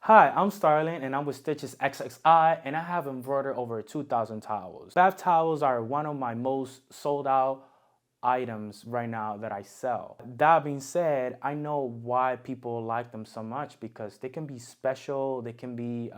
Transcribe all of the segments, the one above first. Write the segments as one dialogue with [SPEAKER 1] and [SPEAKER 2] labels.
[SPEAKER 1] Hi, I'm Starling and I'm with Stitches XXI and I have embroidered over 2,000 towels. Bath towels are one of my most sold out items right now that I sell. That being said, I know why people like them so much because they can be special, they can be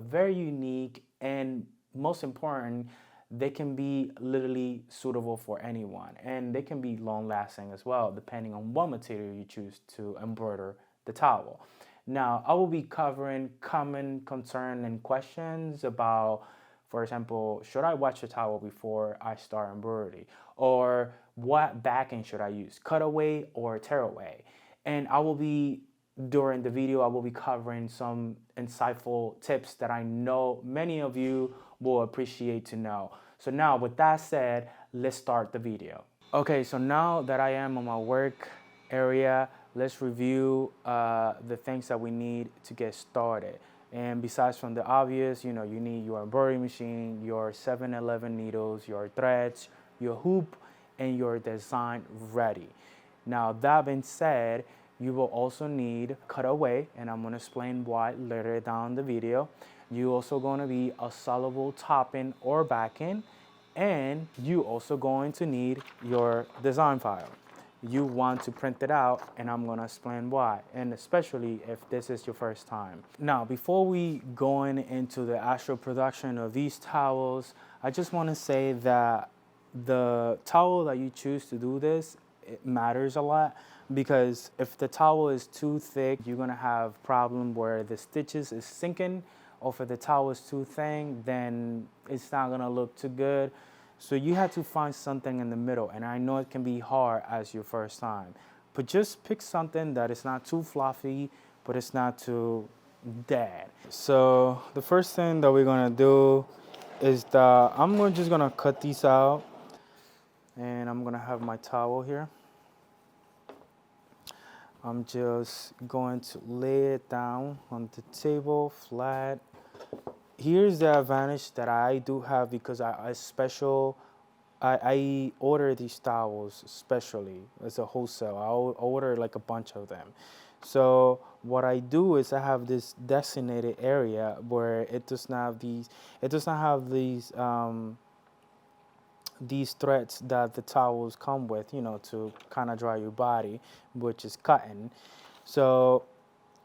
[SPEAKER 1] very unique, and most important, they can be literally suitable for anyone, and they can be long lasting as well depending on what material you choose to embroider the towel. Now, I will be covering common concern and questions about, for example, should I wash the towel before I start embroidery? Or what backing should I use, cutaway or tearaway? And during the video, I will be covering some insightful tips that I know many of you will appreciate to know. So now, with that said, let's start the video. Okay, so now that I am on my work area, let's review the things that we need to get started. And besides from the obvious, you need your embroidery machine, your 7-Eleven needles, your threads, your hoop, and your design ready. Now, that being said, you will also need cutaway, and I'm going to explain why later down the video. You also going to be a soluble topping or backing, and you also going to need your design file. You want to print it out, and I'm gonna explain why, and especially if this is your first time. Now, before we go into the actual production of these towels, I just want to say that the towel that you choose to do this, it matters a lot, because if the towel is too thick, you're gonna have problem where the stitches is sinking, or if the towel is too thin, then it's not gonna look too good. So you have to find something in the middle, and I know it can be hard as your first time, but just pick something that is not too fluffy, but it's not too dead. So the first thing that we're gonna do is that just gonna cut these out, and I'm gonna have my towel here. I'm just going to lay it down on the table flat. Here's the advantage that I do have, because I order these towels specially as a wholesale. I'll order like a bunch of them. So what I do is I have this designated area where it does not have these threads that the towels come with, to kind of dry your body, which is cotton. So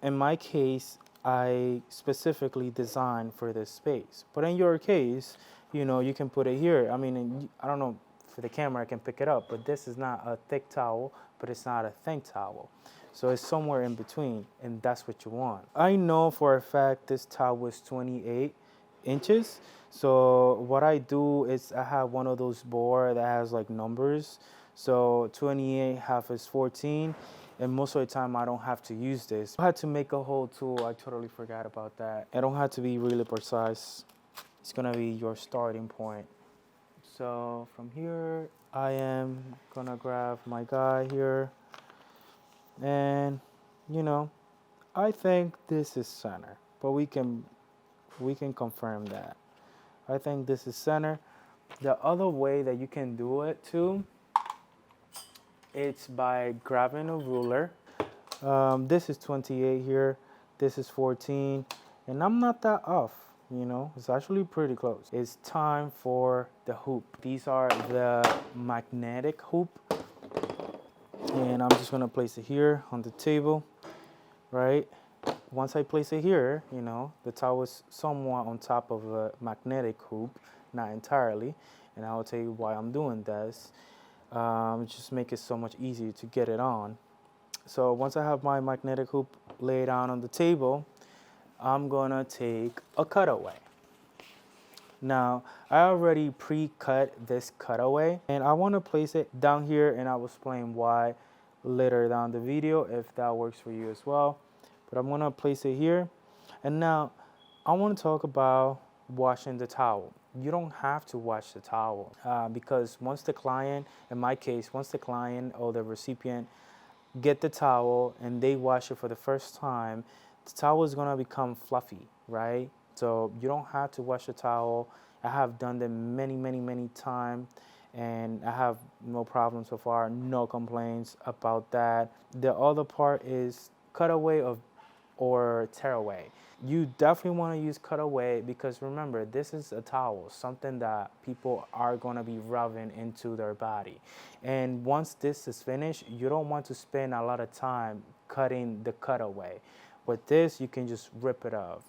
[SPEAKER 1] in my case, I specifically designed for this space. But in your case, you can put it here. I mean, I don't know, for the camera I can pick it up, but this is not a thick towel, but it's not a thin towel. So it's somewhere in between, and that's what you want. I know for a fact this towel is 28 inches. So what I do is I have one of those board that has like numbers. So 28 half is 14. And most of the time I don't have to use this. I had to make a hole tool. I totally forgot about that. I don't have to be really precise. It's gonna be your starting point. So from here, I am gonna grab my guy here. And I think this is center, but we can confirm that. I think this is center. The other way that you can do it too, it's by grabbing a ruler. This is 28 here, this is 14, and I'm not that off, it's actually pretty close. It's time for the hoop. These are the magnetic hoop, and I'm just gonna place it here on the table, right? Once I place it here, the towel is somewhat on top of a magnetic hoop, not entirely, and I'll tell you why I'm doing this. Just make it so much easier to get it on. So once I have my magnetic hoop laid down on the table, I'm gonna take a cutaway. Now, I already pre-cut this cutaway, and I wanna place it down here, and I will explain why later down the video if that works for you as well. But I'm gonna place it here. And now, I wanna talk about washing the towel. You don't have to wash the towel because once the client, in my case, once the client or the recipient get the towel and they wash it for the first time, the towel is gonna become fluffy, right? So you don't have to wash the towel. I have done them many times, and I have no problem so far, no complaints about that. The other part is cutaway of or tear away. You definitely want to use cutaway because remember, this is a towel, something that people are going to be rubbing into their body. And once this is finished, you don't want to spend a lot of time cutting the cutaway. With this, you can just rip it off.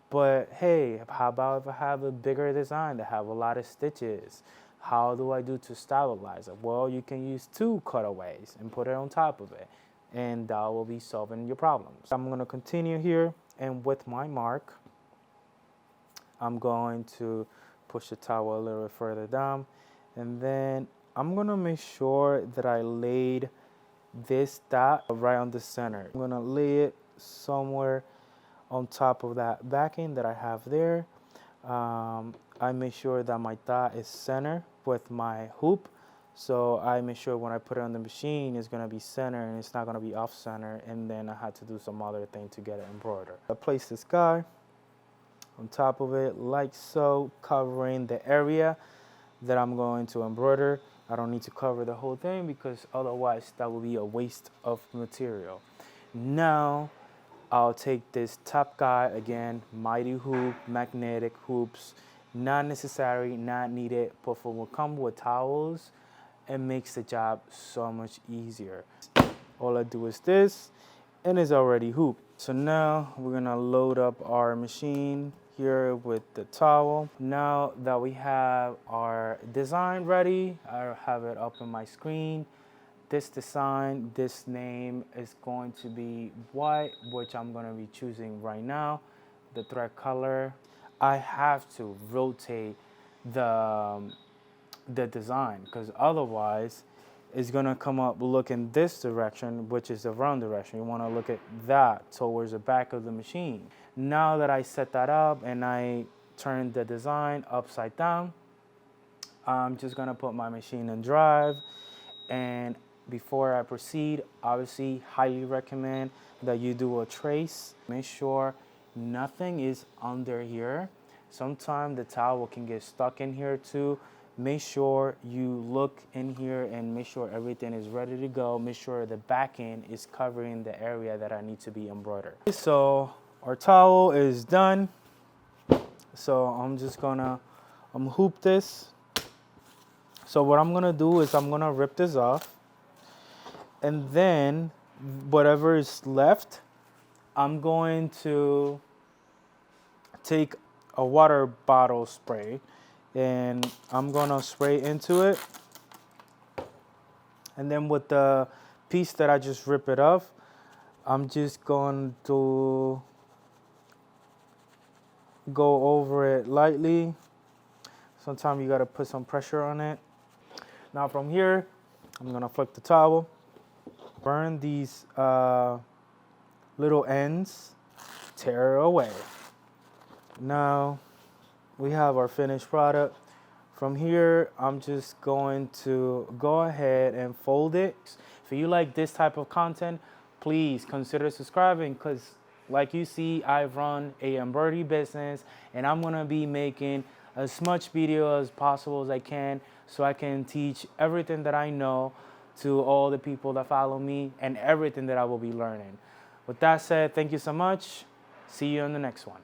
[SPEAKER 1] But hey, how about if I have a bigger design that have a lot of stitches? How do I do to stabilize it? Well, you can use 2 cutaways and put it on top of it, and that will be solving your problems. I'm going to continue here, and with my mark, I'm going to push the towel a little bit further down, and then I'm going to make sure that I laid this dot right on the center. I'm going to lay it somewhere on top of that backing that I have there. I make sure that my dot is center with my hoop. So I make sure when I put it on the machine, it's gonna be center and it's not gonna be off center. And then I had to do some other thing to get it embroidered. I place this guy on top of it like so, covering the area that I'm going to embroider. I don't need to cover the whole thing because otherwise that will be a waste of material. Now, I'll take this top guy again, mighty hoop, magnetic hoops, not necessary, not needed, but for what comes with towels, it makes the job so much easier. All I do is this, and it's already hooped. So now we're gonna load up our machine here with the towel. Now that we have our design ready, I have it up on my screen. This design, this name is going to be white, which I'm going to be choosing right now. The thread color, I have to rotate the design because otherwise it's going to come up looking this direction, which is the wrong direction. You want to look at that towards the back of the machine. Now that I set that up and I turn the design upside down, I'm just going to put my machine in drive. And before I proceed, obviously highly recommend that you do a trace. Make sure nothing is under here. Sometimes the towel can get stuck in here too. Make sure you look in here and make sure everything is ready to go. Make sure the back end is covering the area that I need to be embroidered. So our towel is done. So I'm just gonna hoop this. So what I'm gonna do is I'm gonna rip this off, and then whatever is left, I'm going to take a water bottle spray and I'm gonna spray into it. And then with the piece that I just ripped it off, I'm just going to go over it lightly. Sometimes you gotta put some pressure on it. Now from here, I'm gonna flip the towel, burn these little ends, tear away. Now we have our finished product. From here, I'm just going to go ahead and fold it. If you like this type of content, please consider subscribing because like you see, I run a embroidery business and I'm gonna be making as much video as possible as I can so I can teach everything that I know to all the people that follow me and everything that I will be learning. With that said, thank you so much. See you in the next one.